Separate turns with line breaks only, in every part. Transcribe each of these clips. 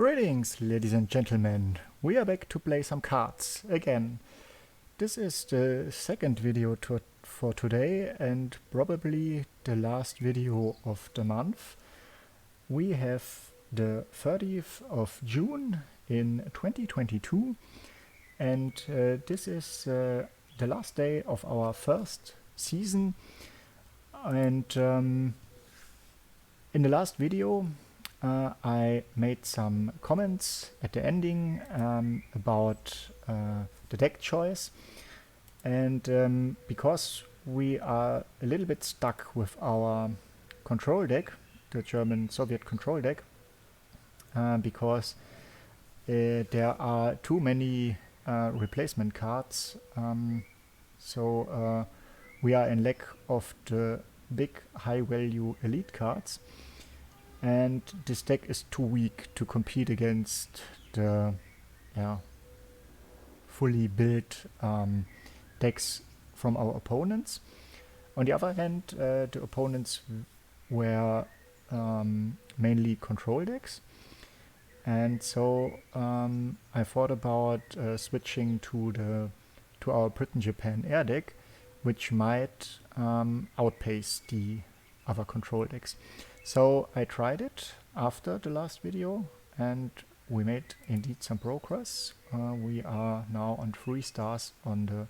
Greetings, ladies and gentlemen. We are back to play some cards again. This is the second video for today and probably the last video of the month. We have the 30th of June in 2022 and this is the last day of our first season. And in the last video I made some comments at the ending about the deck choice, and because we are a little bit stuck with our control deck, the German Soviet control deck, because there are too many replacement cards, so we are in lack of the big high value elite cards. And this deck is too weak to compete against the fully built decks from our opponents. On the other hand, the opponents were mainly control decks, and so I thought about switching to our Britain-Japan air deck, which might outpace the other control decks. So I tried it after the last video and we made indeed some progress. We are now on 3 stars on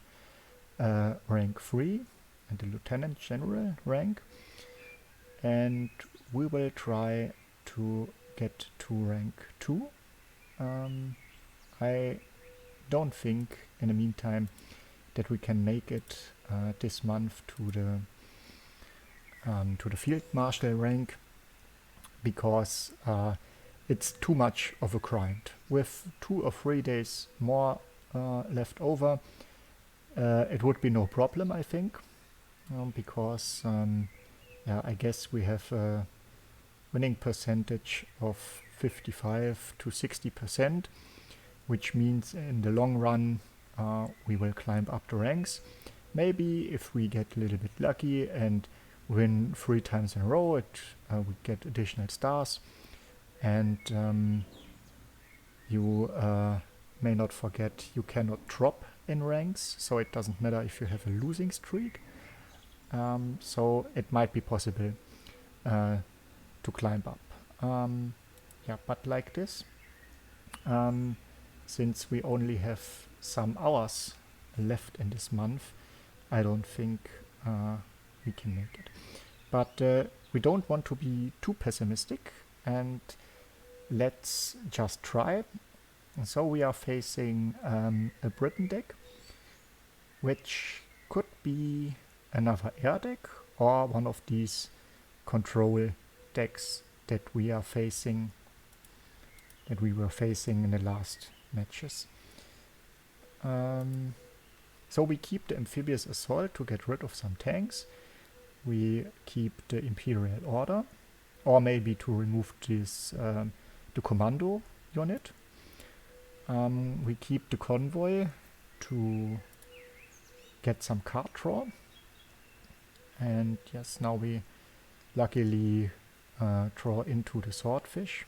the rank 3 and the Lieutenant General rank, and we will try to get to rank 2. I don't think in the meantime that we can make it this month to the Field Marshal rank, because it's too much of a grind. With 2 or 3 days more left over, it would be no problem, I think, because I guess we have a winning percentage of 55 to 60%, which means in the long run we will climb up the ranks. Maybe if we get a little bit lucky and win 3 times in a row, we get additional stars. And you may not forget, you cannot drop in ranks, so it doesn't matter if you have a losing streak. So it might be possible to climb up. But like this, since we only have some hours left in this month, I don't think we can make it. But we don't want to be too pessimistic, and let's just try. And so we are facing a Britain deck, which could be another air deck or one of these control decks that we were facing in the last matches. So we keep the Amphibious Assault to get rid of some tanks. We keep the Imperial Order, or maybe to remove this the Commando unit. We keep the Convoy to get some card draw. And yes, now we luckily draw into the Swordfish.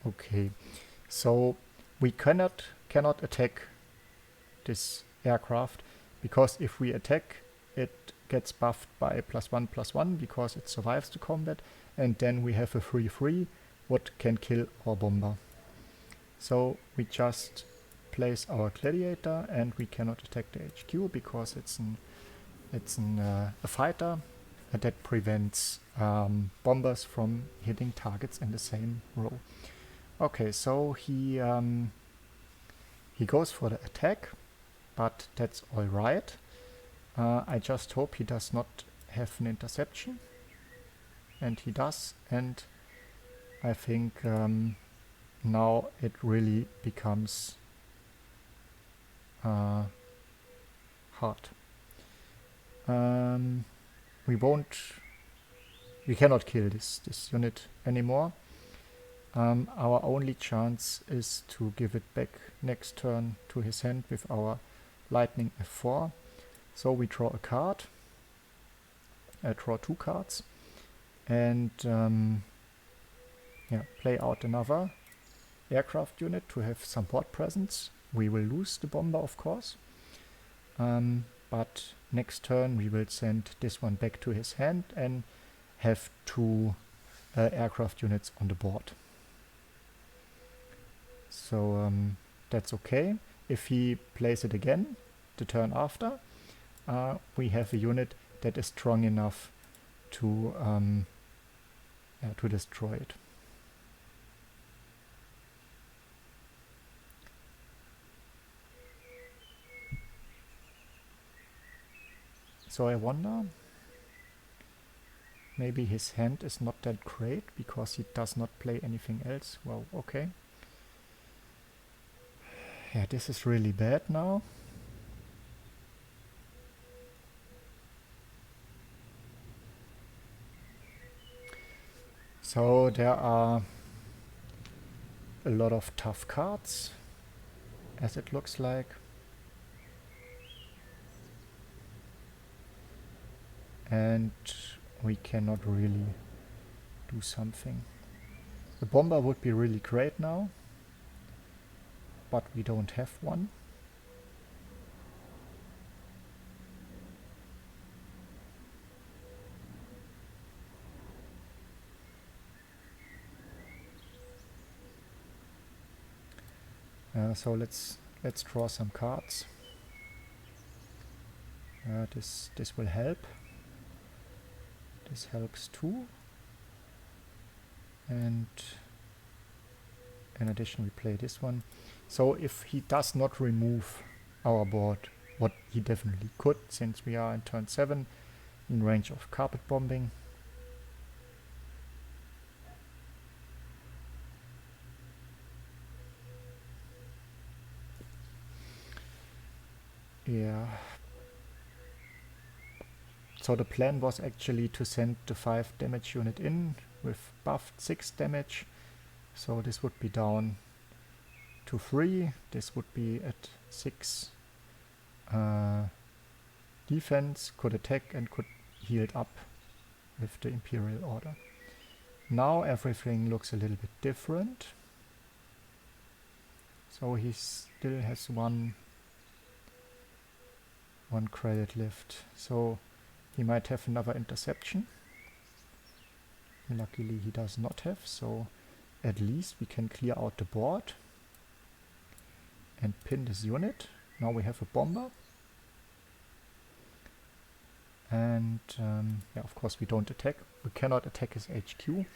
Okay. So we cannot attack this aircraft, because if we attack, it gets buffed by +1/+1 because it survives the combat, and then we have a 3/3 what can kill our bomber. So we just place our Gladiator, and we cannot attack the HQ because it's a fighter, and that prevents bombers from hitting targets in the same row. Okay, so he goes for the attack, but that's all right. I just hope he does not have an interception, and he does, and I think now it really becomes hard. We cannot kill this unit anymore. Our only chance is to give it back next turn to his hand with our Lightning F4. So we draw a card, draw 2 cards, and play out another aircraft unit to have some board presence. We will lose the bomber, of course, but next turn we will send this one back to his hand and have 2 aircraft units on the board. So that's okay. If he plays it again the turn after, we have a unit that is strong enough to destroy it. So I wonder, maybe his hand is not that great because he does not play anything else. Well, okay. Yeah, this is really bad now. So there are a lot of tough cards, as it looks like. And we cannot really do something. The bomber would be really great now, but we don't have one. So let's draw some cards. This will help. This helps too. And in addition we play this one. So if he does not remove our board, what he definitely could, since we are in turn 7 in range of carpet bombing. Yeah. So the plan was actually to send the 5 damage unit in with buffed 6 damage. So this would be down to 3. This would be at 6 defense, could attack and could heal up with the Imperial Order. Now everything looks a little bit different. So he still has one credit left. So he might have another interception. Luckily he does not have, so at least we can clear out the board and pin this unit. Now we have a bomber. And yeah, of course we don't attack. We cannot attack his HQ,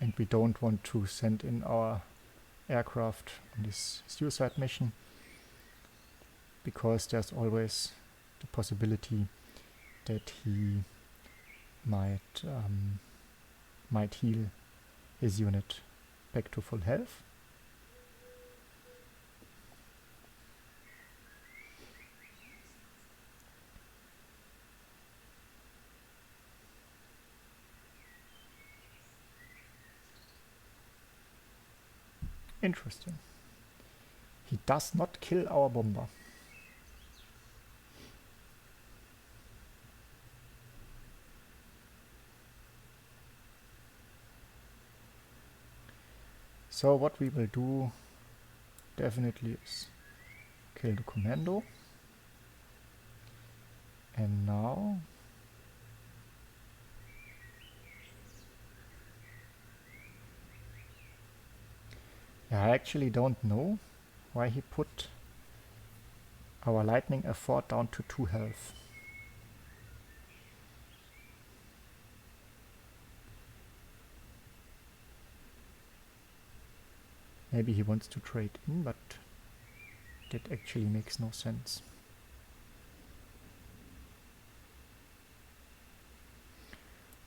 and we don't want to send in our aircraft on this suicide mission, because there's always the possibility that he might heal his unit back to full health. Interesting. He does not kill our bomber. So what we will do definitely is kill the commando. And now I actually don't know why he put our lightning effort down to 2 health. Maybe he wants to trade in, but that actually makes no sense.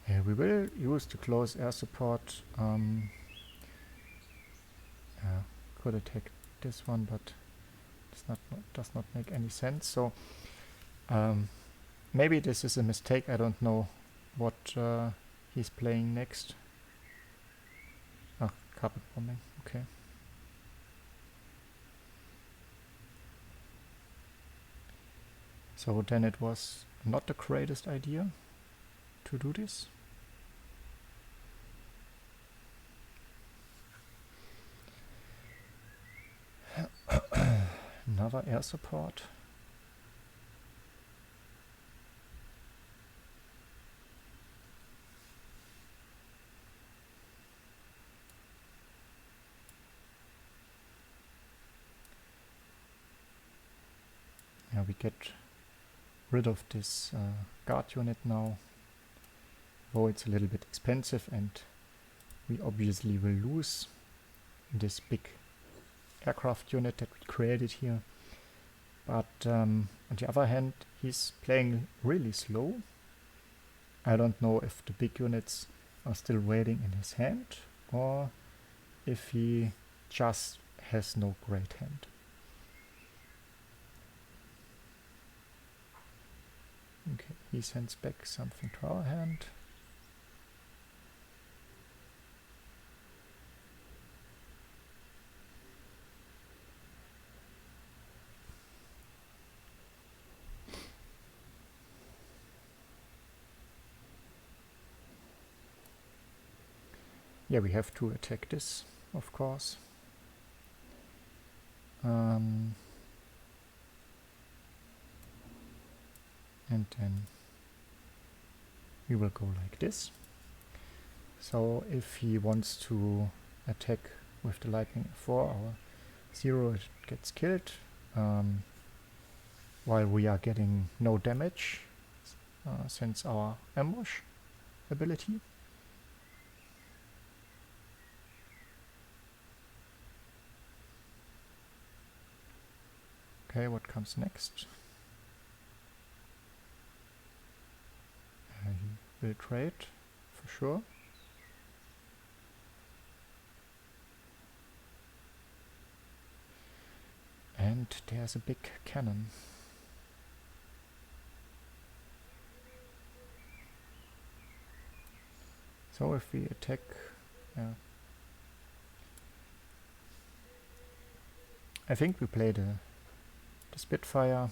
Yeah, we will use the close air support. Could attack this one, but it's does not make any sense. So maybe this is a mistake. I don't know what he's playing next. Ah, carpet bombing. Okay. So then it was not the greatest idea to do this. Another air support. Yeah, we get rid of this guard unit now, though it's a little bit expensive and we obviously will lose this big aircraft unit that we created here. But on the other hand, he's playing really slow. I don't know if the big units are still waiting in his hand or if he just has no great hand. Okay, he sends back something to our hand. Yeah, we have to attack this, of course. And then we will go like this. So if he wants to attack with the lightning 4 or 0, it gets killed, while we are getting no damage since our ambush ability. Okay, what comes next? He will trade, for sure. And there's a big cannon. So if we attack, I think we play the Spitfire,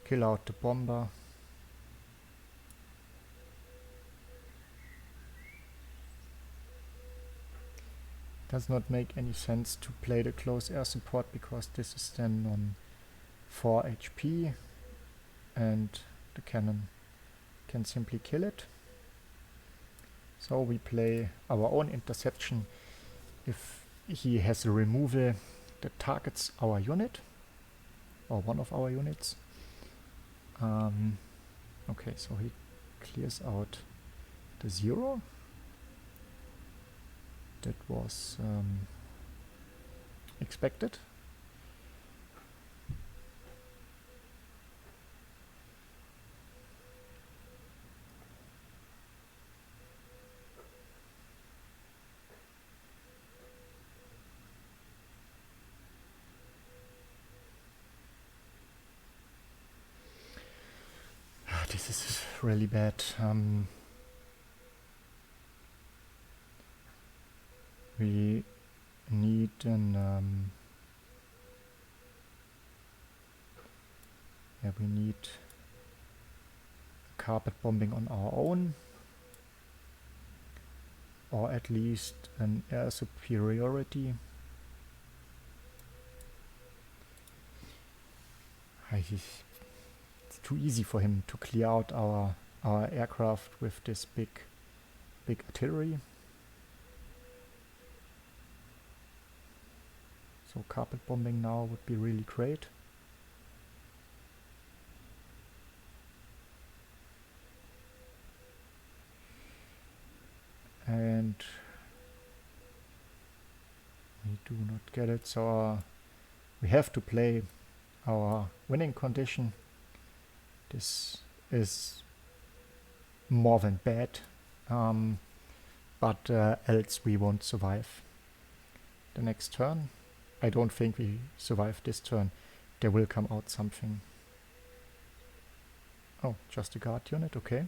kill out the bomber. Does not make any sense to play the close air support because this is then on 4 HP and the cannon can simply kill it. So we play our own interception if he has a removal that targets our unit or one of our units. Okay, so he clears out the 0. That was expected. This is really bad. We need an we need carpet bombing on our own, or at least an air superiority. It's too easy for him to clear out our aircraft with this big artillery. So carpet bombing now would be really great. And we do not get it, so we have to play our winning condition. This is more than bad, but else we won't survive the next turn. I don't think we survive this turn. There will come out something. Oh, just a guard unit, okay.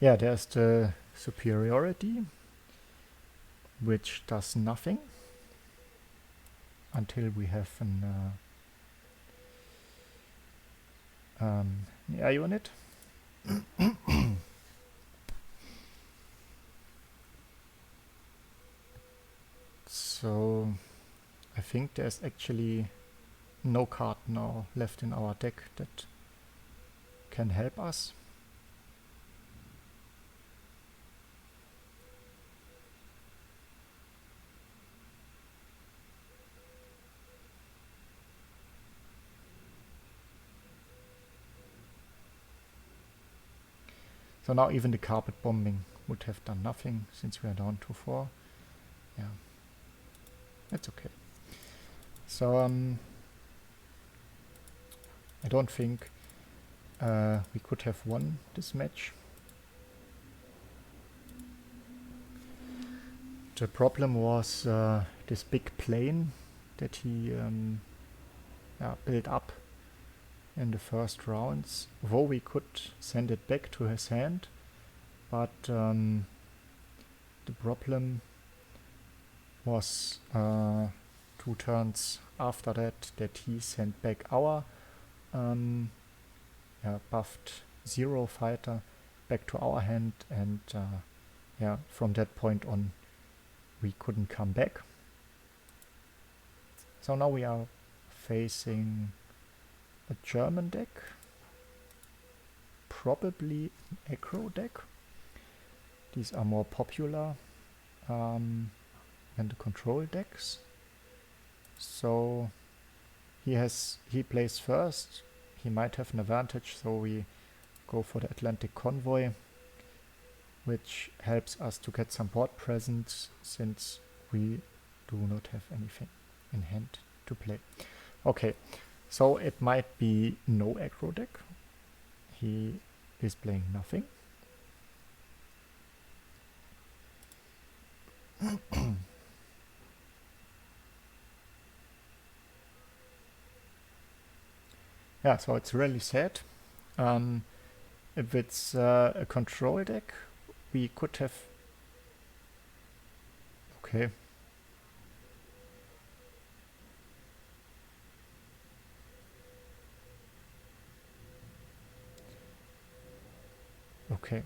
Yeah, there's the superiority. which does nothing until we have an air unit. So I think there's actually no card now left in our deck that can help us. So now even the carpet bombing would have done nothing since we are down to 4. Yeah, that's okay. So I don't think we could have won this match. The problem was this big plane that he built up in the first rounds. Though we could send it back to his hand, but the problem was 2 turns after that he sent back our buffed 0 fighter back to our hand, and from that point on we couldn't come back. So now we are facing a German deck, probably an aggro deck. These are more popular than the control decks. So he plays first. He might have an advantage, so we go for the Atlantic Convoy, which helps us to get some board presence since we do not have anything in hand to play. Okay, so it might be no aggro deck. He is playing nothing. Yeah, so it's really sad. If it's a control deck, we could have... Okay. Okay.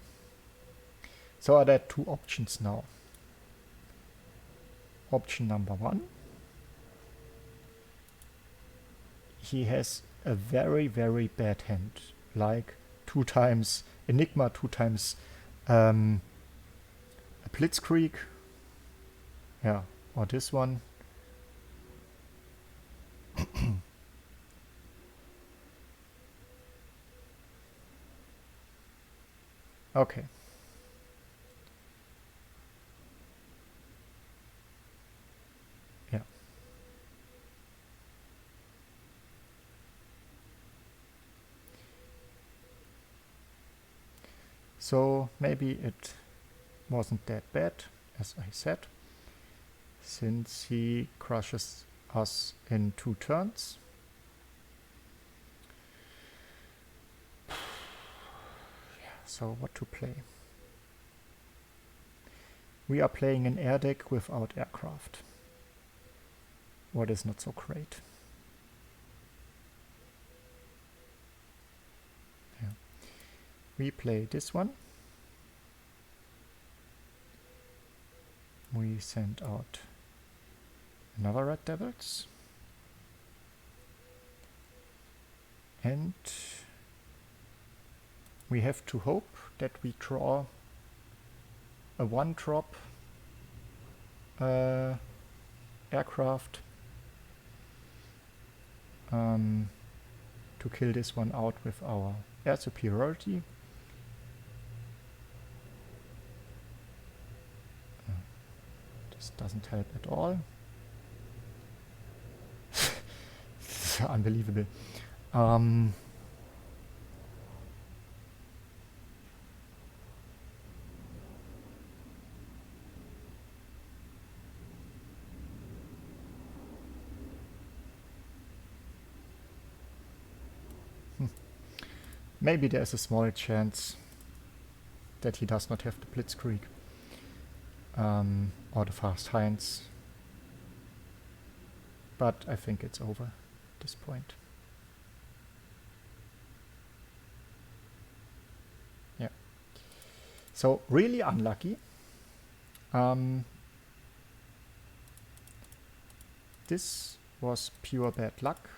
So are there 2 options now. Option number 1. He has a very, very bad hand. Like 2 times Enigma, 2 times a Blitzkrieg. Yeah, or this one. Okay. Yeah. So maybe it wasn't that bad, as I said, since he crushes us in 2 turns. So what to play? We are playing an air deck without aircraft. What is not so great. Yeah. We play this one. We send out another Red Devils. And we have to hope that we draw a 1-drop aircraft to kill this one out with our air superiority. This doesn't help at all. Unbelievable. Maybe there's a small chance that he does not have the Blitzkrieg. or the fast hinds. But I think it's over at this point. Yeah. So really unlucky. This was pure bad luck.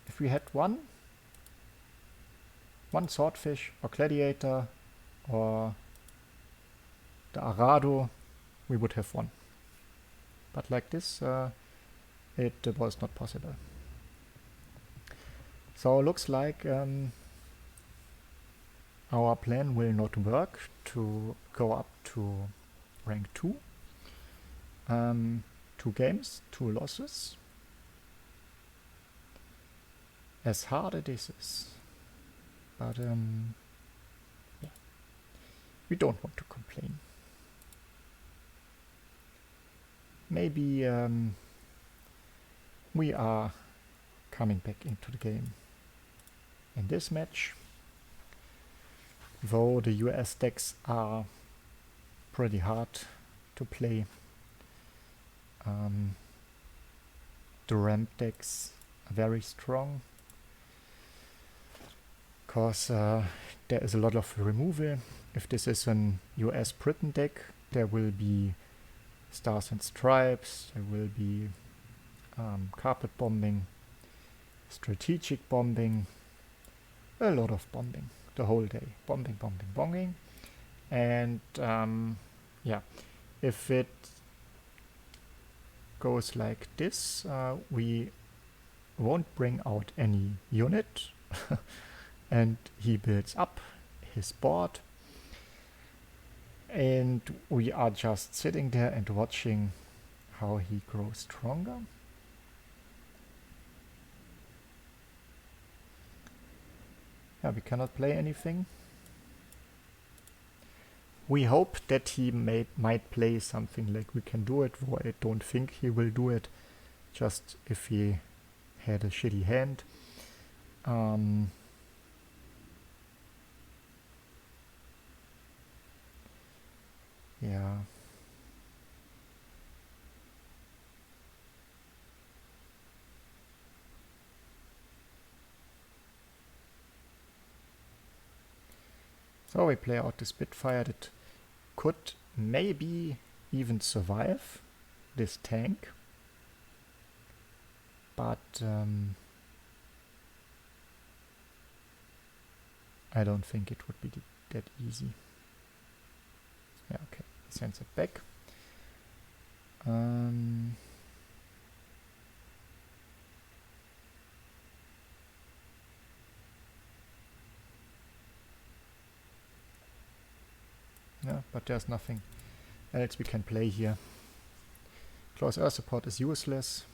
If we had one swordfish or gladiator or the Arado, we would have won. But like this, it was not possible. So looks like our plan will not work to go up to rank 2. 2 games, 2 losses. As hard as it is. But yeah, we don't want to complain. Maybe we are coming back into the game in this match. Though the US decks are pretty hard to play. The ramp decks are very strong. Because there is a lot of removal. If this is an US Britain deck, there will be Stars and Stripes, there will be carpet bombing, strategic bombing, a lot of bombing the whole day. Bombing, bombing, bombing. And yeah, if it goes like this, we won't bring out any unit. And he builds up his board. And we are just sitting there and watching how he grows stronger. Yeah, we cannot play anything. We hope that he might play something like We Can Do It, though I don't think he will do it, just if he had a shitty hand. Yeah. So we play out the Spitfire that could maybe even survive this tank. But I don't think it would be that easy. Yeah, okay. Sends it back. Yeah, but there's nothing else we can play here. Close air support is useless.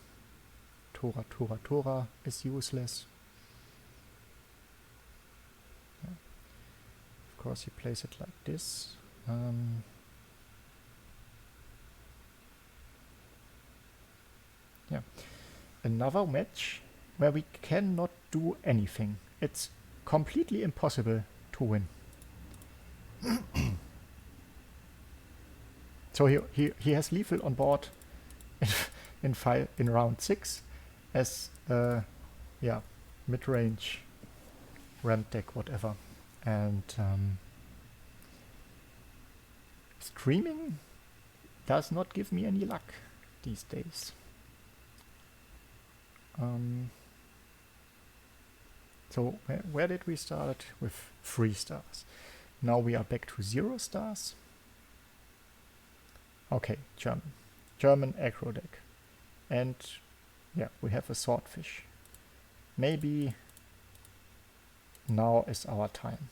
Tora is useless. Yeah. Of course he plays it like this. Yeah, another match where we cannot do anything. It's completely impossible to win. So he has lethal on board in round 6 as yeah, mid-range ramp deck, whatever. And streaming does not give me any luck these days. So where did we start? With 3 stars. Now we are back to 0 stars. Okay, German aggro deck. And yeah, we have a swordfish. Maybe now is our time.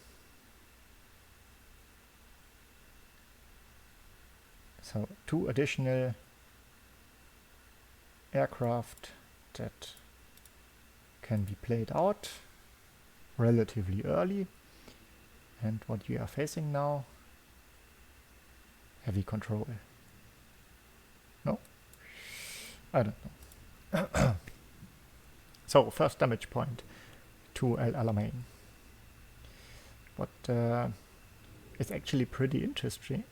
So 2 additional aircraft that can be played out relatively early. And what we are facing now, heavy control. No? I don't know. So first damage point to El Alamein. What it's actually pretty interesting.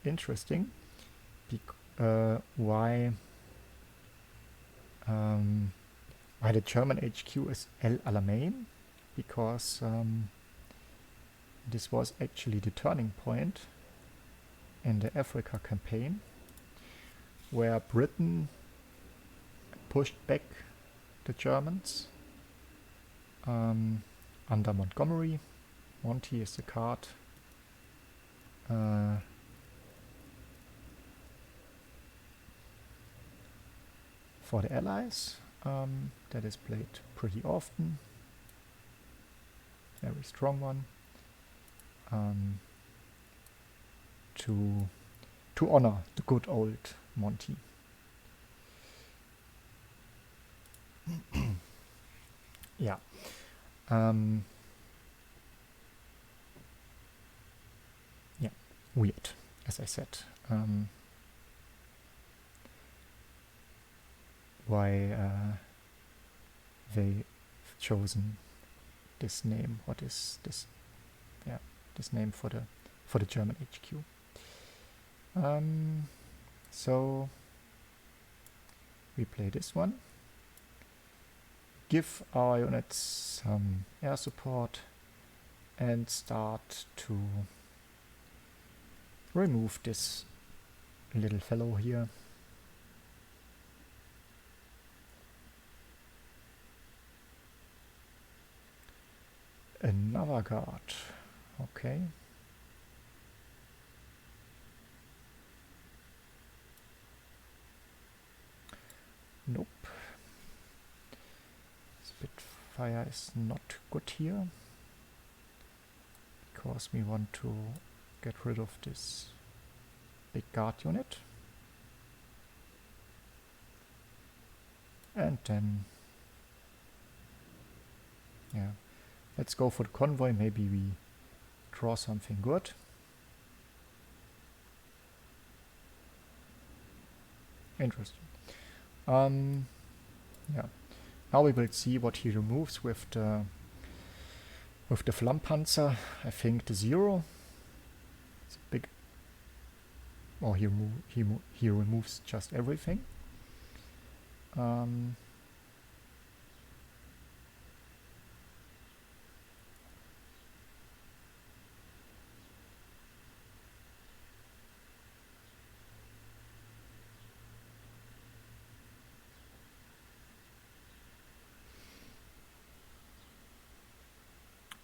Why the German HQ is El Alamein, because this was actually the turning point in the Africa campaign, where Britain pushed back the Germans under Montgomery. Monty is the card for the Allies. That is played pretty often. Very strong one. To honor the good old Monty. Yeah. Yeah, weird, as I said. Why they've chosen this name? What is this? Yeah, this name for the German HQ. So we play this one. Give our units some air support and start to remove this little fellow here. Another guard. Okay. Nope. Spitfire is not good here, because we want to get rid of this big guard unit. And then, yeah, let's go for the convoy. Maybe we draw something good. Interesting. Yeah. Now we will see what he removes with the Flammpanzer. I think the 0. It's a big. Oh, he removes just everything.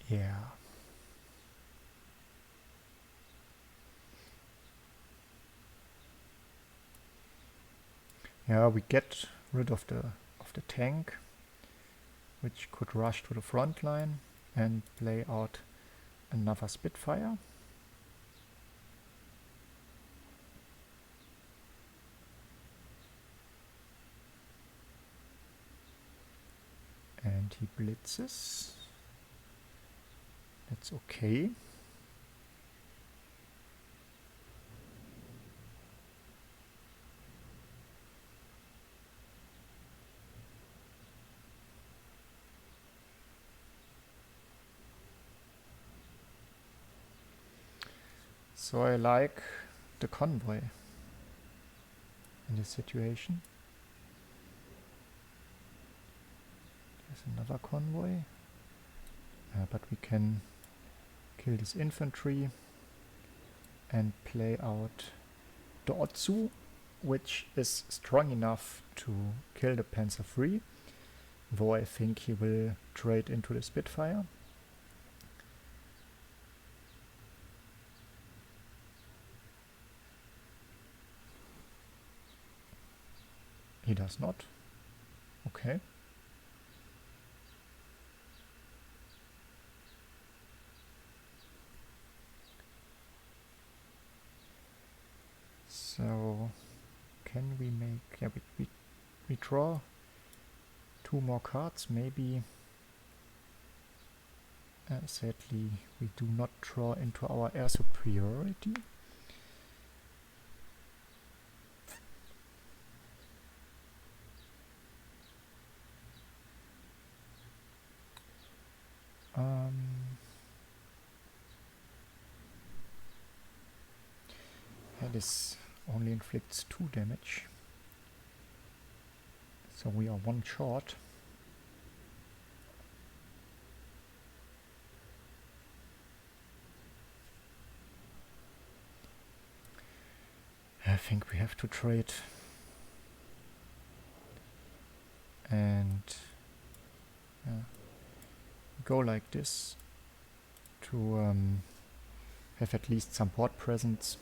Yeah. Yeah, we get rid of the tank, which could rush to the front line and play out another Spitfire. And he blitzes. That's okay. So I like the convoy in this situation. There's another convoy. But we can kill this infantry and play out the Otsu, which is strong enough to kill the Panzer III, though I think he will trade into the Spitfire. He does not. Okay. So can we make, yeah, we draw 2 more cards, maybe. Sadly, we do not draw into our air superiority. this only inflicts 2 damage. So we are 1 short. I think we have to trade. And go like this to have at least some board presence.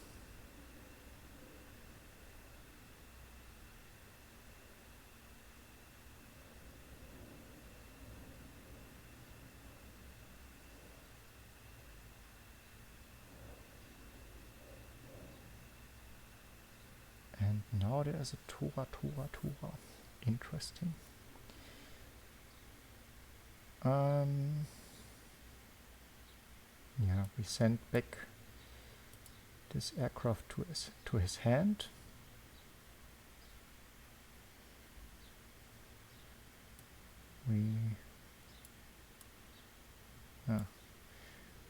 And now there is a Tora. Interesting. Yeah, we send back this aircraft to his hand.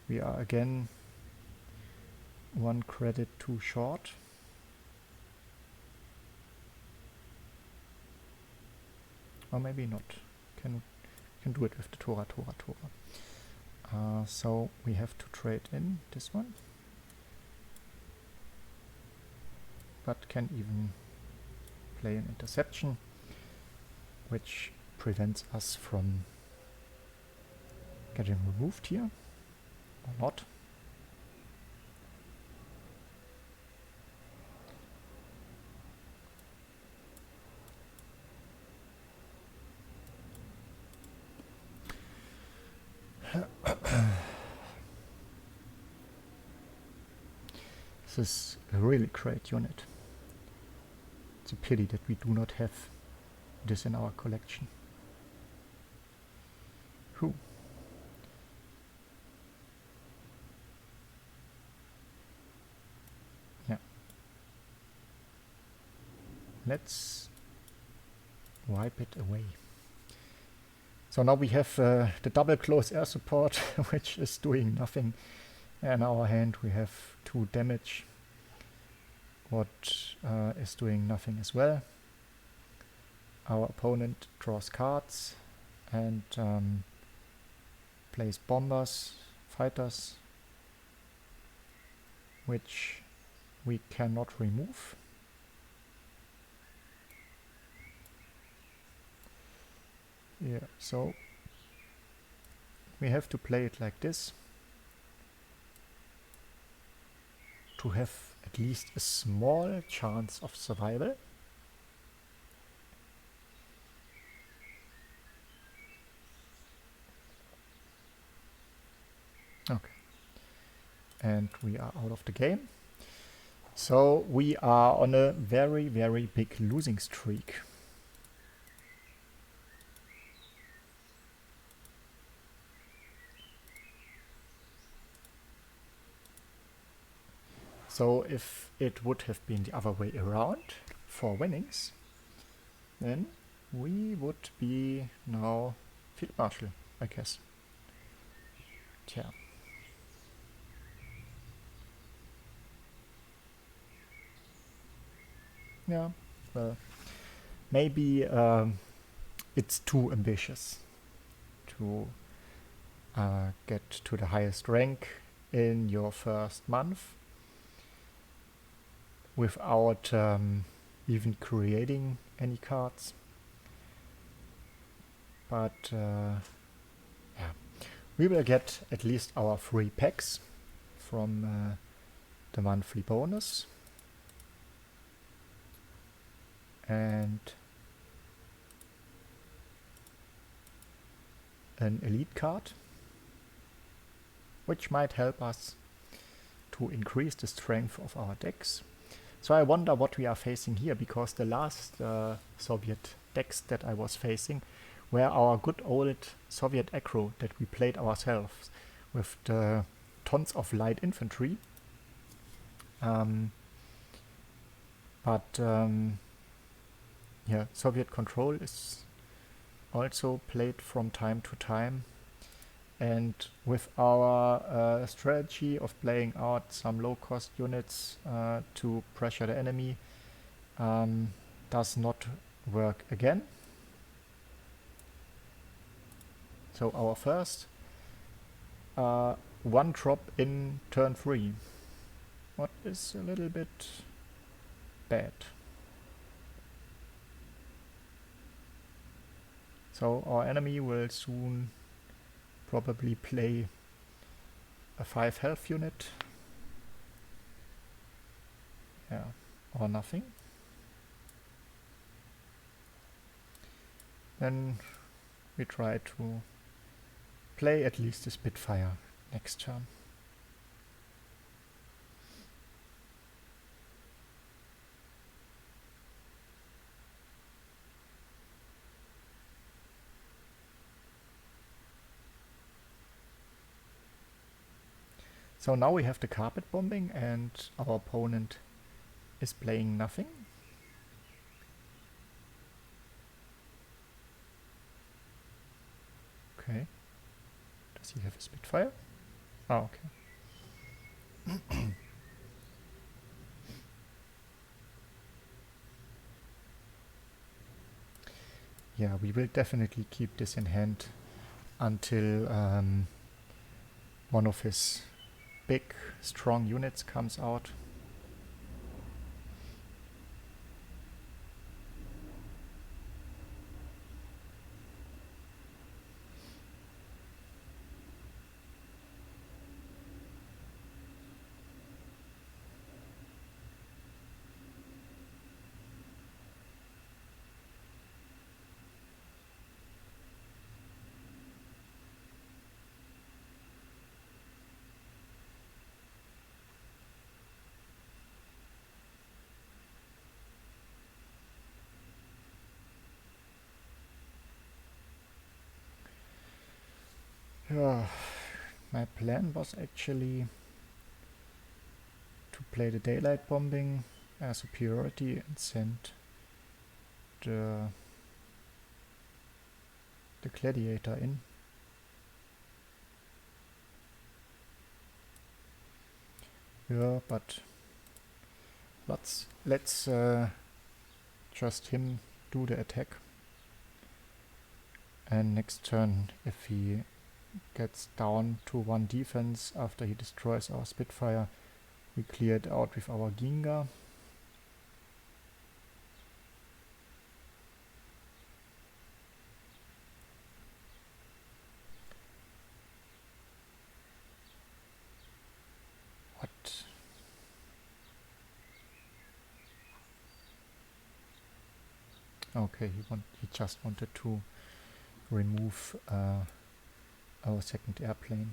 We are again 1 credit too short. Or maybe not. Can do it with the Tora. So we have to trade in this one. But can even play an interception, which prevents us from getting removed here, or not. This is a really great unit. It's a pity that we do not have this in our collection. Whew. Yeah. Let's wipe it away. So now we have the double close air support, which is doing nothing. In our hand we have 2 damage, what is doing nothing as well. Our opponent draws cards and plays bombers, fighters, which we cannot remove. Yeah, so we have to play it like this to have at least a small chance of survival. Okay. And we are out of the game. So we are on a very, very big losing streak. So if it would have been the other way around, 4 winnings, then we would be now Field Marshal, I guess. Tja. Yeah, well, maybe it's too ambitious to get to the highest rank in your first month without even creating any cards. But yeah, we will get at least our 3 packs from the monthly bonus. And an elite card, which might help us to increase the strength of our decks. So I wonder what we are facing here, because the last Soviet decks that I was facing were our good old Soviet aggro that we played ourselves with the tons of light infantry. Yeah, Soviet control is also played from time to time, And with our strategy of playing out some low-cost units to pressure the enemy, does not work again. So our first one drop in turn 3. What is a little bit bad. So our enemy will soon probably play a 5 health unit. Yeah, or nothing. Then we try to play at least a Spitfire next turn. So now we have the carpet bombing and our opponent is playing nothing. Okay. Does he have a Spitfire? Oh, okay. Yeah, we will definitely keep this in hand until one of his big, strong units comes out. Yeah, my plan was actually to play the daylight bombing as superiority and send the gladiator in. Yeah, but let's just him do the attack. And next turn, if he gets down to 1 defense after he destroys our Spitfire, we clear it out with our Ginga. What? Okay, he just wanted to remove our second airplane.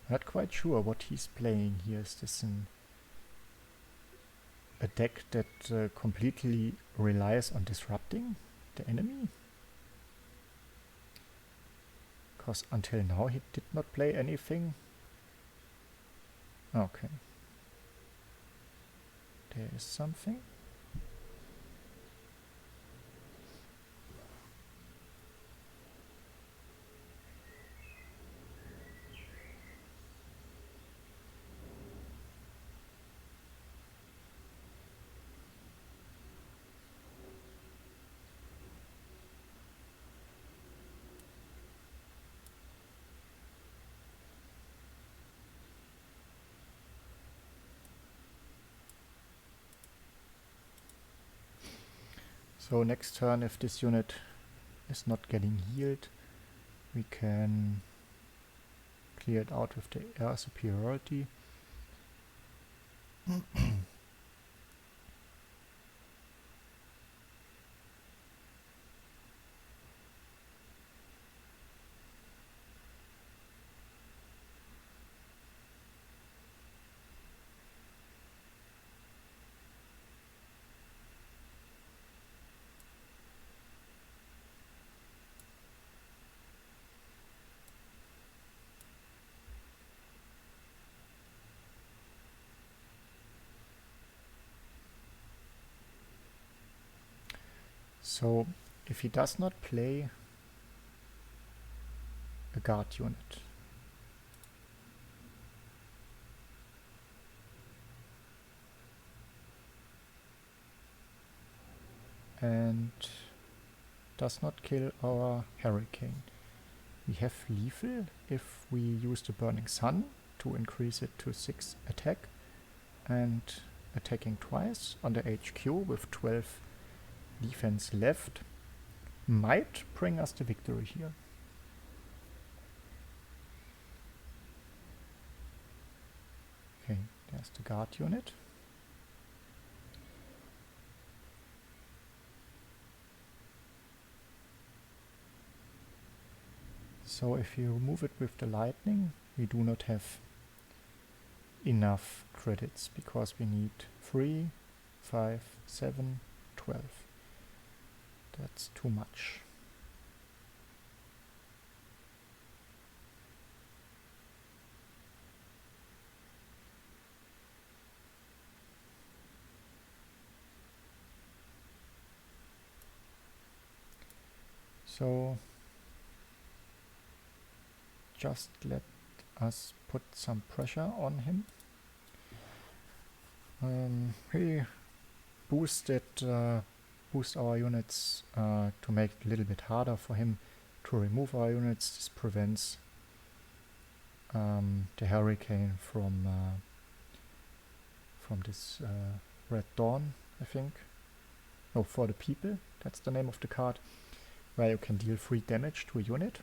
Not quite sure what he's playing here. Is this a deck that completely relies on disrupting the enemy? Because until now he did not play anything. Okay. There is something. So next turn, if this unit is not getting healed, we can clear it out with the air superiority. So if he does not play a guard unit. And does not kill our Hurricane. We have lethal if we use the Burning Sun to increase it to 6 attack and attacking twice on the HQ with 12 defense left might bring us the victory here. Okay, there's the guard unit. So if you remove it with the lightning, we do not have enough credits because we need 3, 5, 7, 12. That's too much. So just let us put some pressure on him. We boost our units to make it a little bit harder for him to remove our units. This prevents the Hurricane from this Red Dawn, I think. No, for the people, that's the name of the card, where you can deal 3 damage to a unit.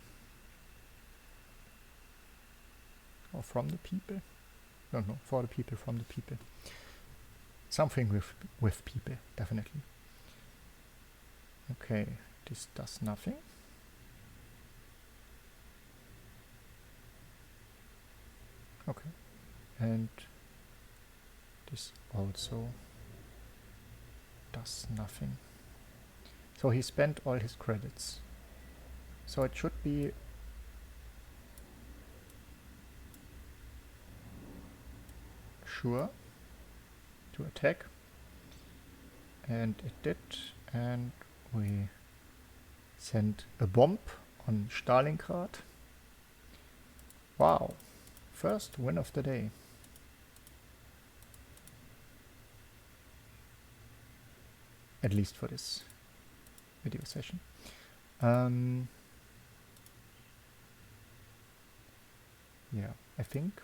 Or from the people? No, for the people, from the people. Something with people, definitely. Okay, this does nothing. Okay, and this also does nothing. So he spent all his credits. So it should be sure to attack, and it did, and we sent a bomb on Stalingrad. Wow, first win of the day. At least for this video session. Yeah, I think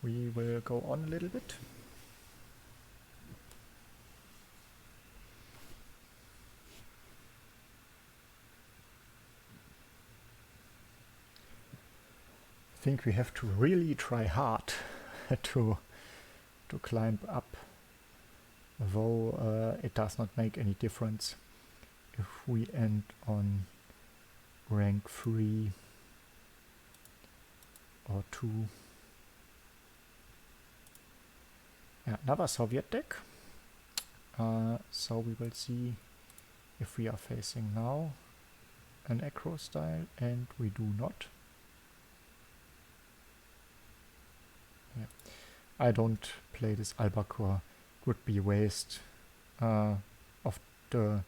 we will go on a little bit. I think we have to really try hard to climb up, though it does not make any difference if we end on rank 3 or 2. Yeah, another Soviet deck. So we will see if we are facing now an aggro style, and we do not. Yeah. I don't play this Albacore. Would be waste of the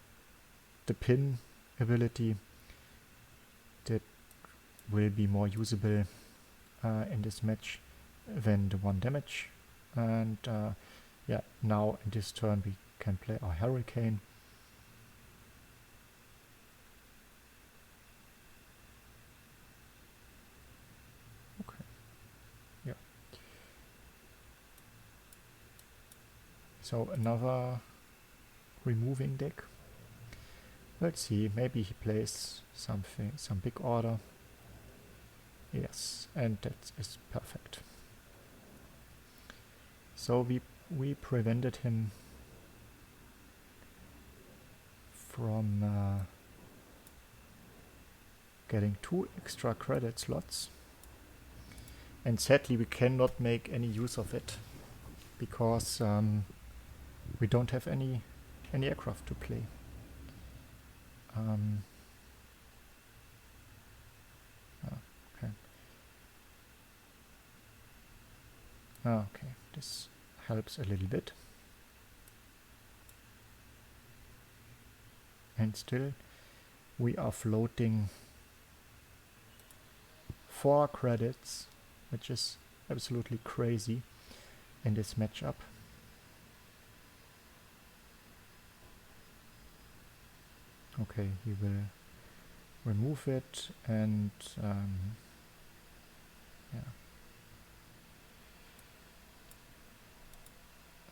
pin ability. That will be more usable in this match than the 1 damage. And yeah, now in this turn we can play our Hurricane. Okay, yeah. So another removing deck. Let's see, maybe he plays something, some big order. Yes, and that is perfect. So we prevented him from getting 2 extra credit slots, and sadly we cannot make any use of it because we don't have any aircraft to play. Okay. Okay, this helps a little bit. And still we are floating 4 credits, which is absolutely crazy in this matchup. Okay, he will remove it and yeah.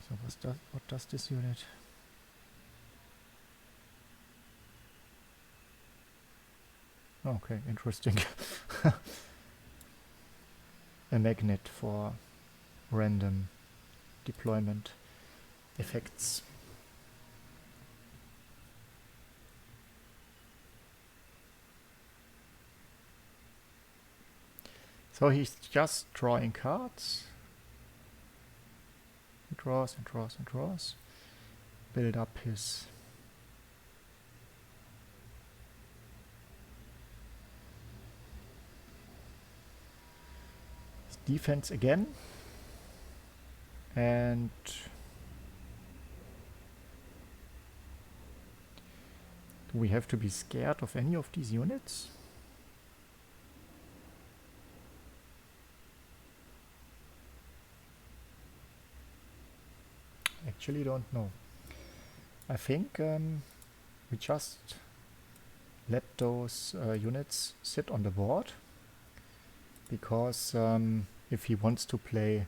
So what does this unit? Okay, interesting. A magnet for random deployment effects. So he's just drawing cards. He draws and draws and draws. Build up his defense again. And do we have to be scared of any of these units? Actually don't know. I think we just let those units sit on the board, because if he wants to play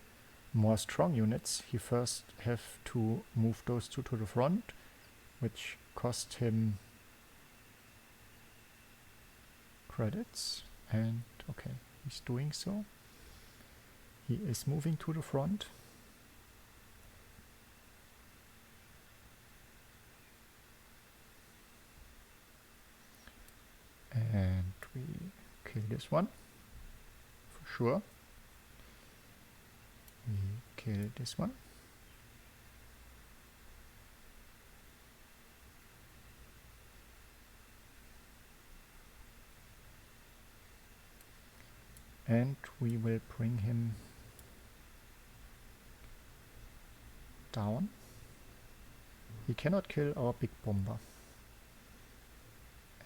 more strong units, he first have to move those two to the front, which cost him credits. And okay, he's doing so. He is moving to the front. And we kill this one, for sure. We kill this one. And we will bring him down. He cannot kill our big bomber.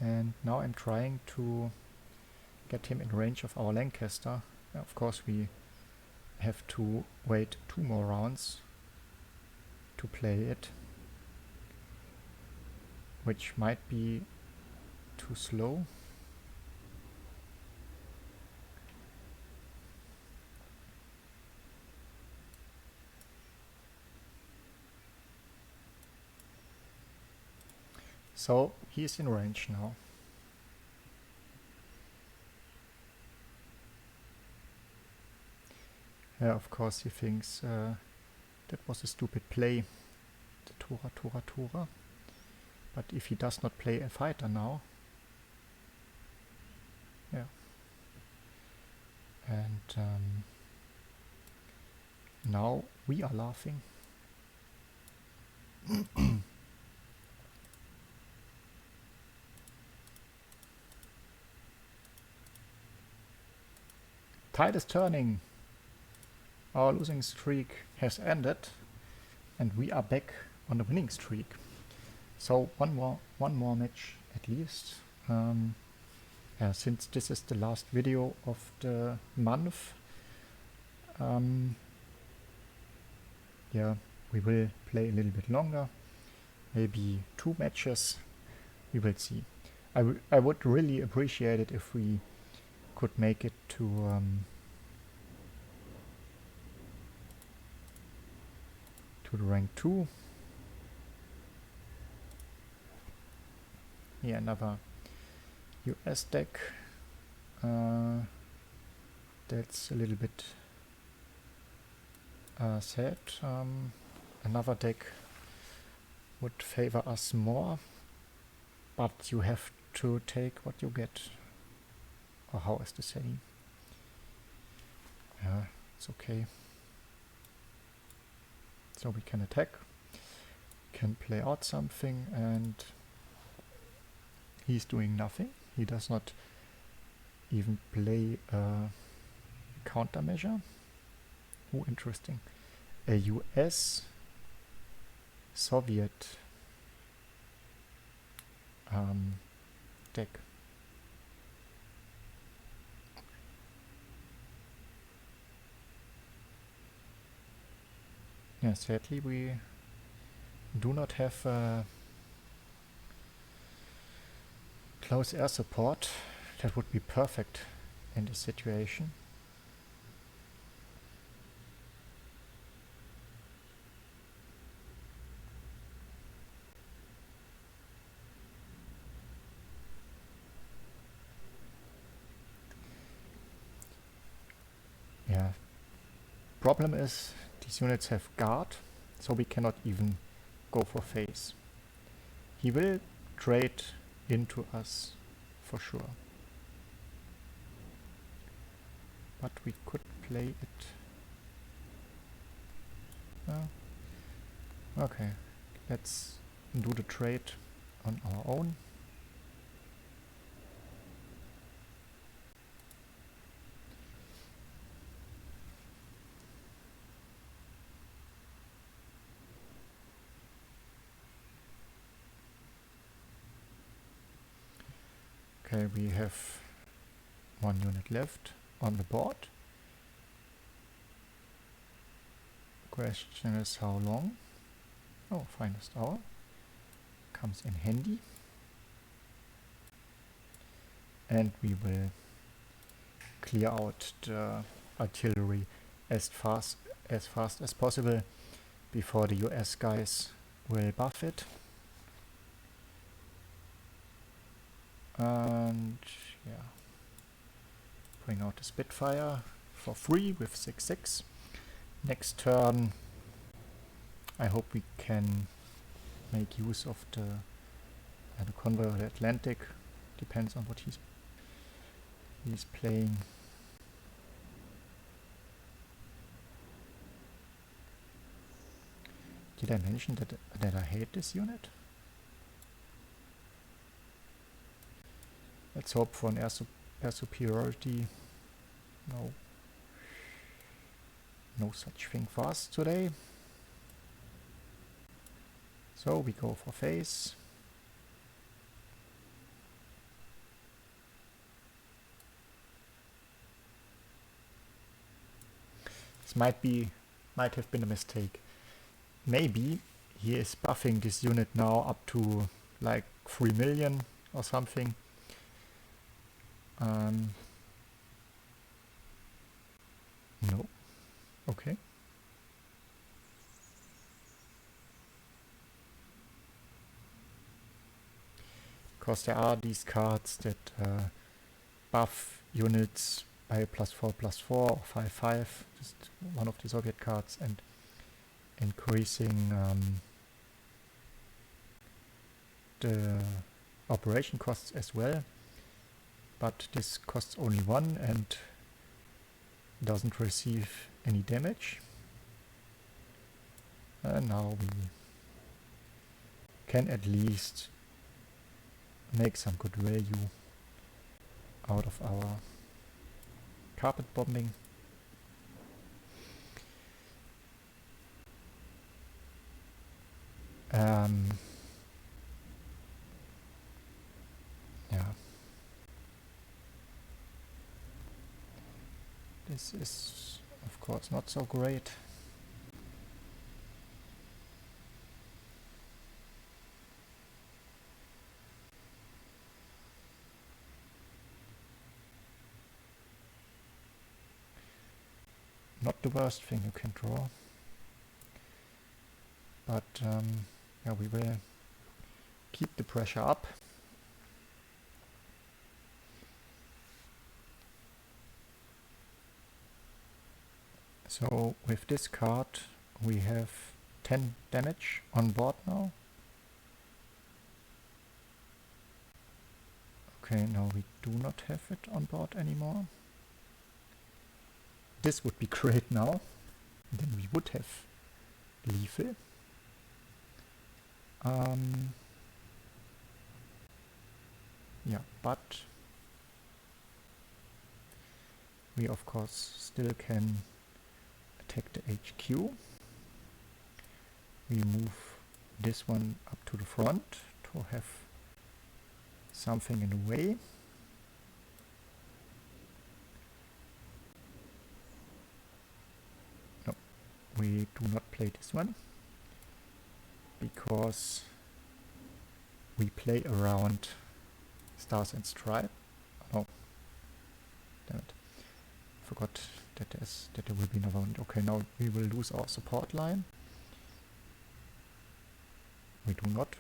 And now I'm trying to get him in range of our Lancaster. Of course we have to wait 2 more rounds to play it, which might be too slow. So he is in range now. Yeah, of course he thinks that was a stupid play, the Tora. But if he does not play a fighter now, yeah. And now we are laughing. Tide is turning. Our losing streak has ended and we are back on the winning streak. So one more match at least. Since this is the last video of the month, yeah, we will play a little bit longer, maybe 2 matches. We will see. I would really appreciate it if we could make it to the rank 2. Here another US deck. That's a little bit sad. Another deck would favor us more, but you have to take what you get. Or how is the saying? Yeah, it's okay. So we can attack, can play out something, and he's doing nothing. He does not even play a countermeasure. Oh, interesting. A US Soviet deck. Yeah, sadly we do not have close air support. That would be perfect in this situation. Yeah. Problem is these units have guard, so we cannot even go for phase. He will trade into us for sure. But we could play it. Okay, let's do the trade on our own. Okay, we have one unit left on the board. Question is how long? Oh, finest hour. Comes in handy. And we will clear out the artillery as fast as possible before the US guys will buff it. And yeah, bring out the Spitfire for free with 6/6. Next turn, I hope we can make use of the convoy of the Atlantic. Depends on what he's playing. Did I mention that I hate this unit? Let's hope for an air superiority. No such thing for us today. So we go for phase. This might have been a mistake. Maybe he is buffing this unit now up to like 3 million or something. No. Okay. Because there are these cards that buff units by +4/+4 or 5/5, just one of the Soviet cards, and increasing the operation costs as well. But this costs only 1 and doesn't receive any damage. And now we can at least make some good value out of our carpet bombing. Yeah. This is, of course, not so great. Not the worst thing you can draw. But yeah, we will keep the pressure up. So with this card we have 10 damage on board now. Okay, now we do not have it on board anymore. This would be great now. Then we would have lethal. Yeah, but we of course still can attack the HQ. We move this one up to the front to have something in the way. No, we do not play this one because we play around Stars and Stripe. Oh, damn it! Forgot that there will be another one. Okay, now we will lose our support line. We do not.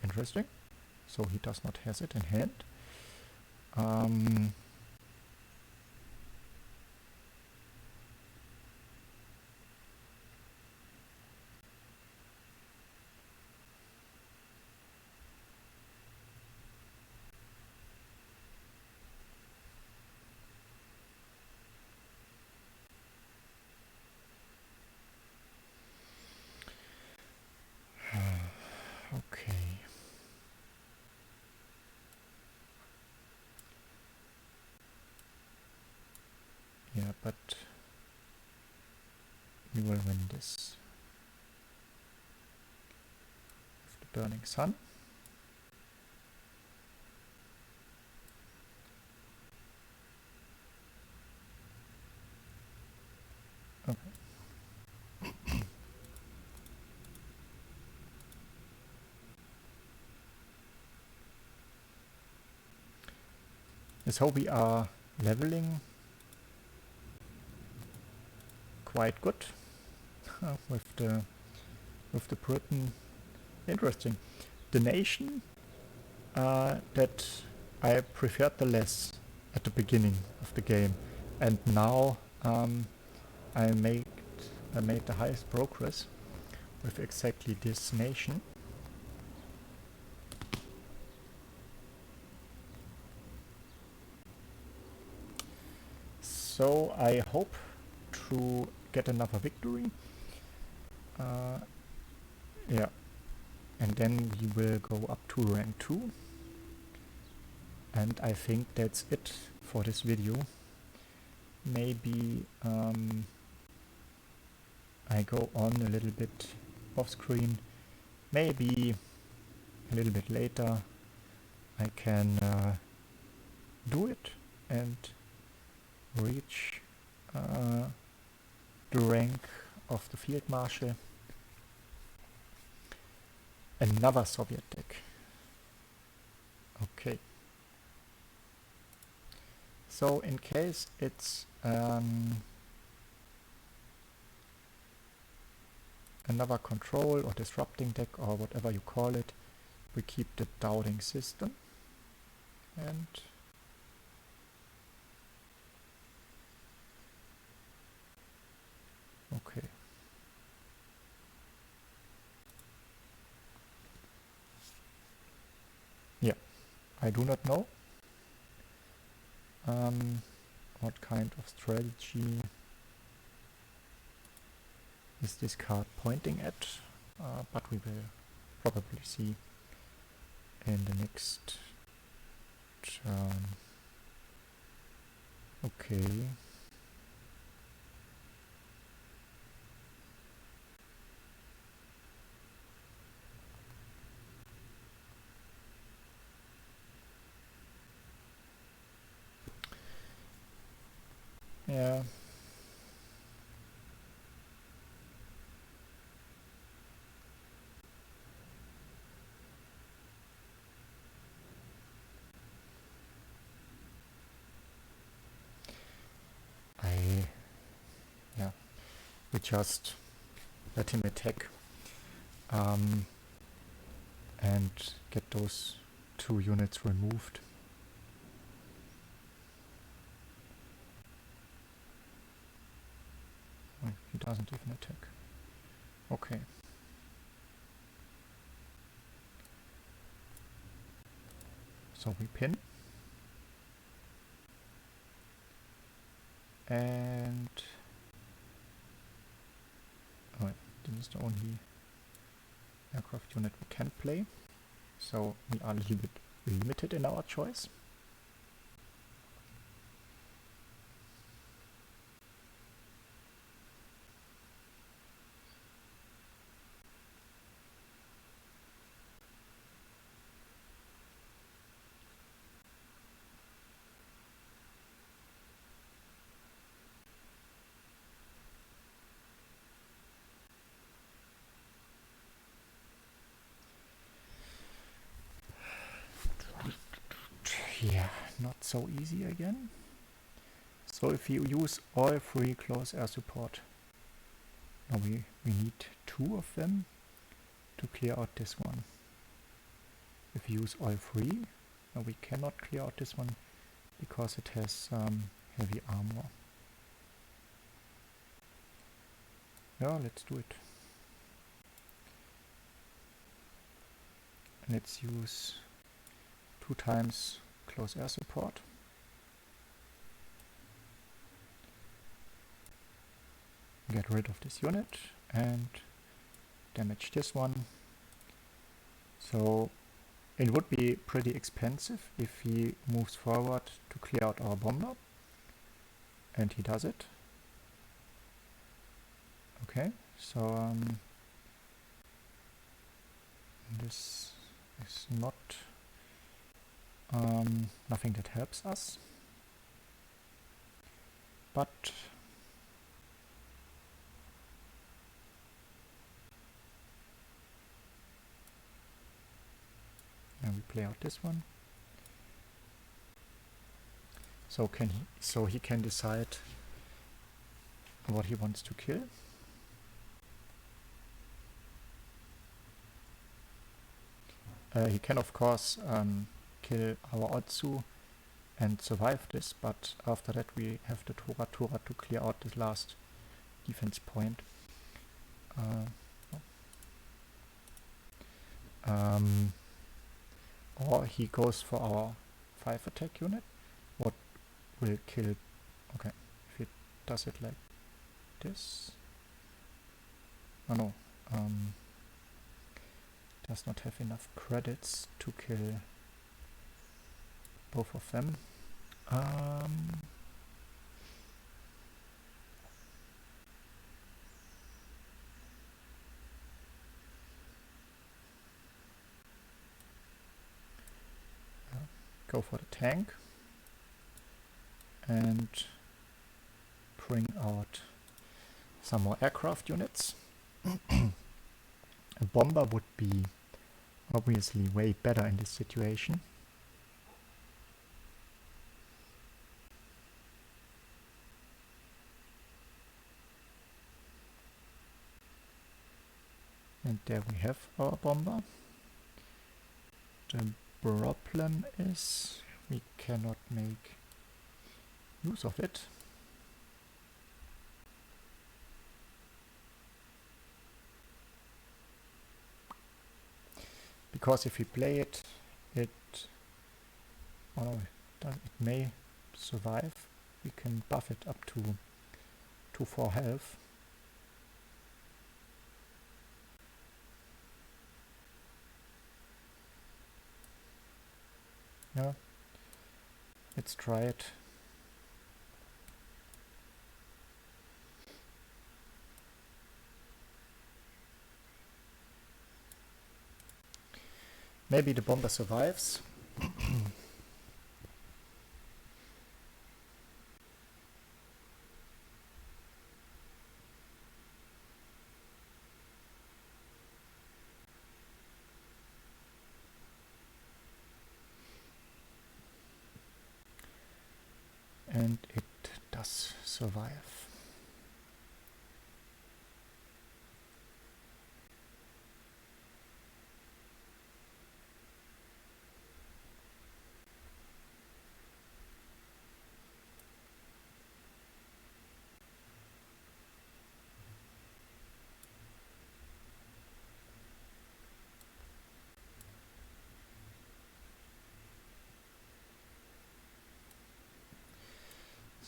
Interesting. So he does not have it in hand. Okay. Yeah, but we will win this. With the burning sun. Okay. So we are leveling quite good with the Britain. Interesting. The nation that I preferred the less at the beginning of the game, and now I made the highest progress with exactly this nation. So I hope to get another victory. Yeah, and then we will go up to rank 2. And I think that's it for this video. Maybe I go on a little bit off screen. Maybe a little bit later I can do it and reach the rank of the Field Marshal. Another Soviet deck. Okay. So in case it's another control or disrupting deck or whatever you call it, we keep the doubting system and okay. Yeah, I do not know what kind of strategy is this card pointing at, but we will probably see in the next turn. Okay. Yeah. Yeah, we just let him attack and get those 2 units removed. Oh, he doesn't even attack. Okay. So we pin. And oh, this is the only aircraft unit we can play. So we are a little bit limited in our choice. Yeah, not so easy again. So if you use all 3 close air support, now we need 2 of them to clear out this one. If you use all 3, now we cannot clear out this one because it has heavy armor. Yeah, let's do it. Let's use 2 times close air support. Get rid of this unit and damage this one. So it would be pretty expensive if he moves forward to clear out our bomber, and he does it. Okay, so this is not nothing that helps us, but and we play out this one. So he can decide what he wants to kill. He can of course kill our Otsu and survive this, but after that we have the Tora to clear out this last defense point. Or he goes for our 5 attack unit. What will kill? Okay, if he does it like this. Oh no, does not have enough credits to kill both of them. Go for the tank and bring out some more aircraft units. A bomber would be obviously way better in this situation. And there we have our bomber. The problem is we cannot make use of it. Because if we play it, it may survive. We can buff it up to 4 health. Yeah, let's try it. Maybe the bomber survives. And it does survive.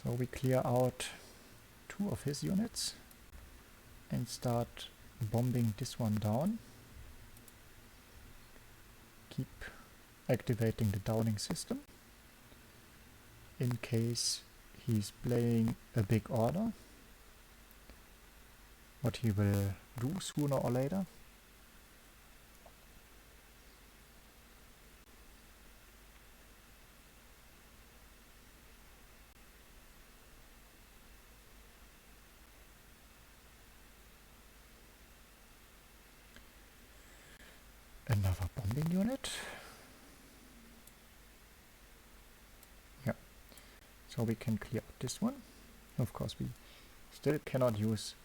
So we clear out 2 of his units and start bombing this one down. Keep activating the downing system in case he's playing a big order, what he will do sooner or later. Another bombing unit. So we can clear out this one. Of course, we still cannot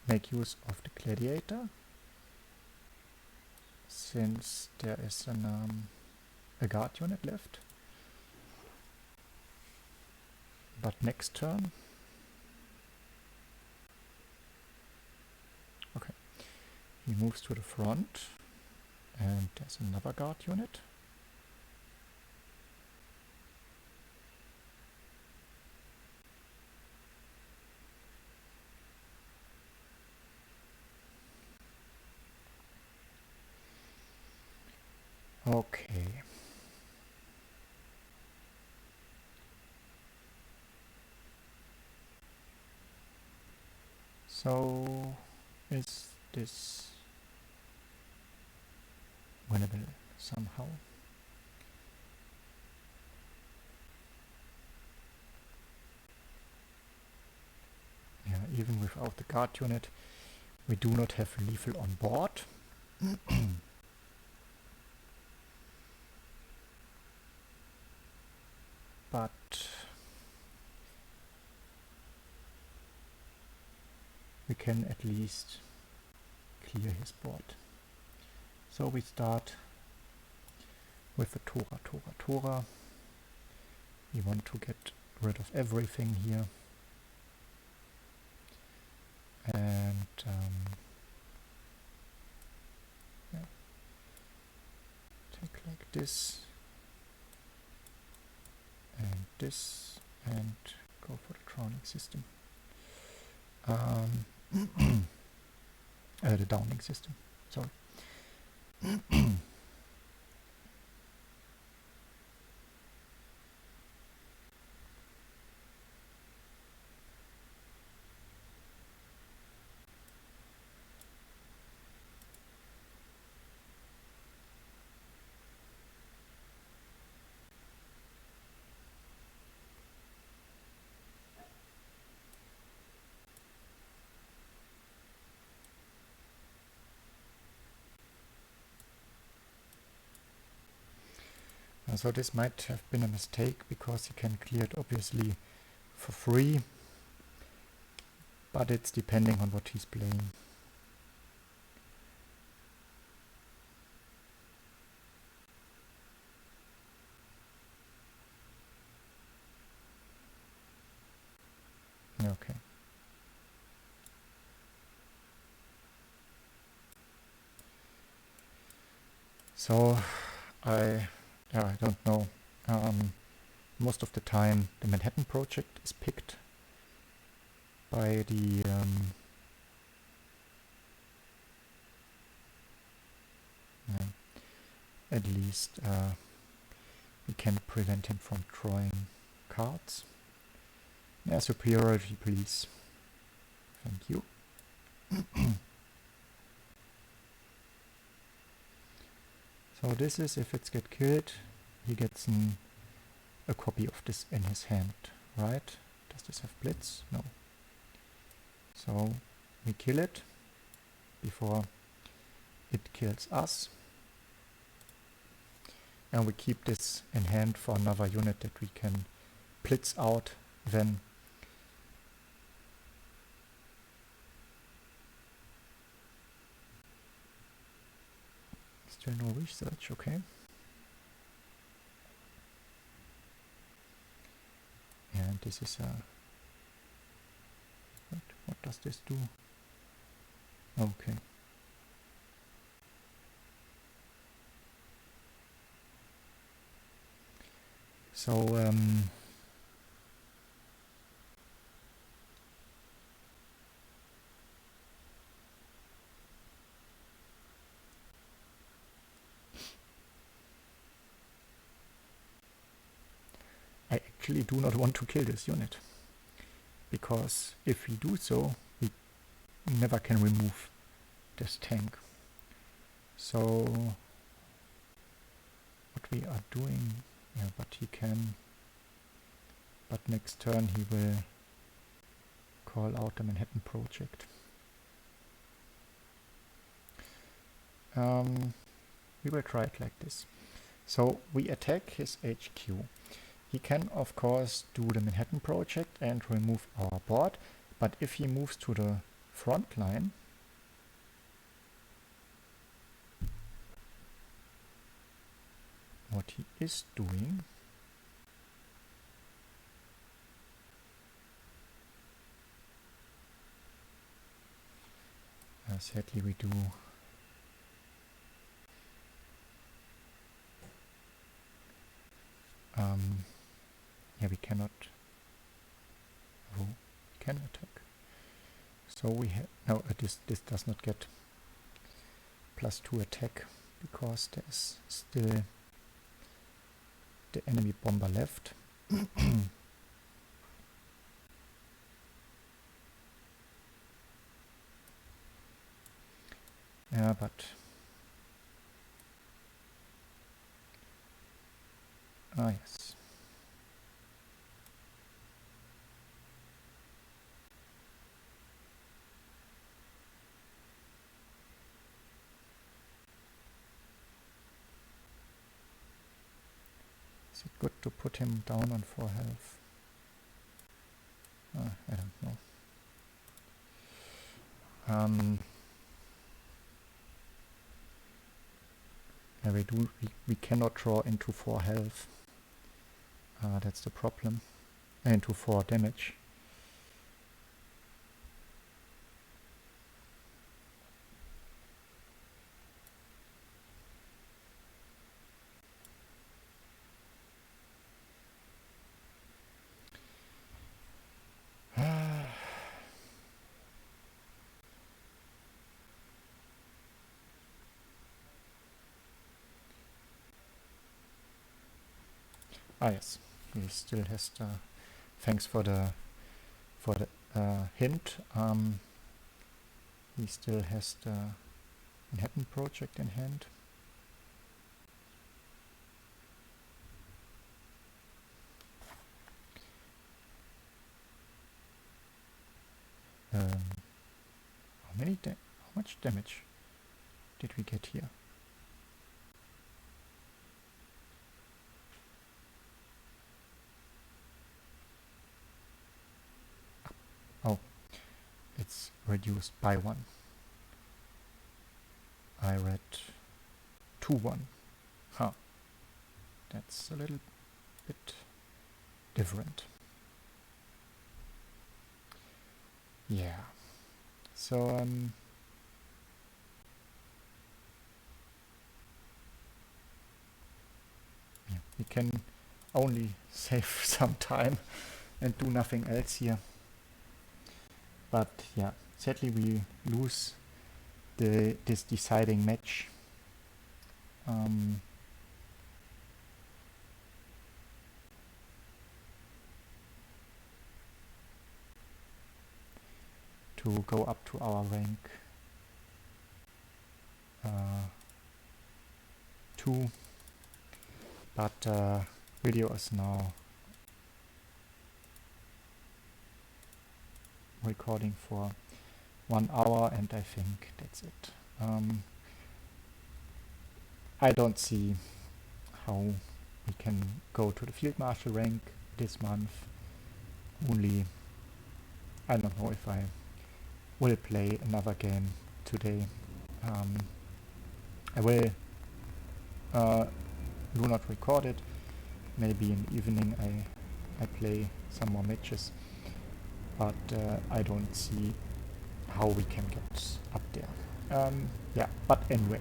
make use of the gladiator, since there is a guard unit left. But next turn, okay, he moves to the front, and there's another guard unit. Okay. So is this winnable somehow? Yeah, even without the guard unit, we do not have lethal on board. But we can at least clear his board. So we start with the Tora. We want to get rid of everything here. And yeah, take like this and go for the drowning system. The downing system, sorry. So this might have been a mistake, because you can clear it obviously for free, but it's depending on what he's playing. Okay. So I don't know. Most of the time the Manhattan Project is picked by the at least we can prevent him from drawing cards. Yeah, superiority, please. Thank you. So this is, if it's get killed, he gets a copy of this in his hand, right? Does this have blitz? No. So we kill it before it kills us. And we keep this in hand for another unit that we can blitz out then. Still no research, okay. And this is a... What does this do? Okay. So I actually do not want to kill this unit, because if we do so, we never can remove this tank. So what we are doing, yeah, but he can, but next turn he will call out the Manhattan Project. We will try it like this. So we attack his HQ. he can of course do the Manhattan project and remove our board, but if he moves to the front line, what he is doing sadly we do yeah, we cannot, oh, we can attack, so we have no, this does not get +2 attack because there's still the enemy bomber left. Yeah, but yes. Is it good to put him down on 4 health? I don't know. Yeah, we cannot draw into 4 health. That's the problem. Into 4 damage. Yes, he still has the. Thanks for the hint. He still has the Manhattan project in hand. How much damage did we get here? Oh, it's reduced by 1. I read 2-1. Huh. That's a little bit different. Yeah. So yeah, we can only save some time and do nothing else here. But yeah, sadly we lose this deciding match. To go up to our rank 2, but video is now recording for 1 hour and I think that's it. I don't see how we can go to the Field Marshal rank this month. Only I don't know if I will play another game today. I will do not record it. Maybe in the evening I play some more matches, but I don't see how we can get up there. Yeah, but anyway,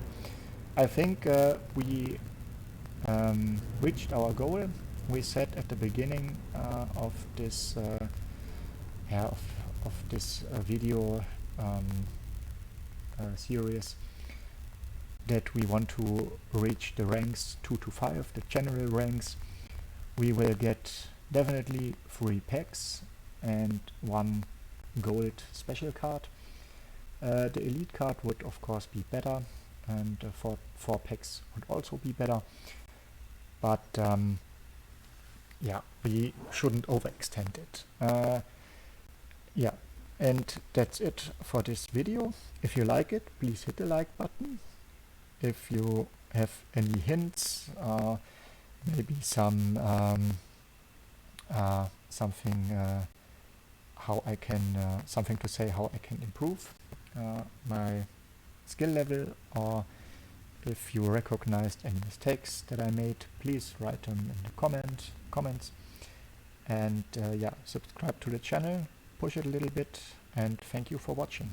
I think we reached our goal. We said at the beginning of this video series that we want to reach the ranks 2 to 5, the general ranks. We will get definitely 3 packs and 1 gold special card. The elite card would of course be better, and 4 packs would also be better, but yeah, we shouldn't overextend it. Yeah, and that's it for this video. If you like it, please hit the like button. If you have any hints, maybe some something how I can something to say how I can improve my skill level, or if you recognized any mistakes that I made, please write them in the comments. And yeah, subscribe to the channel, push it a little bit, and thank you for watching.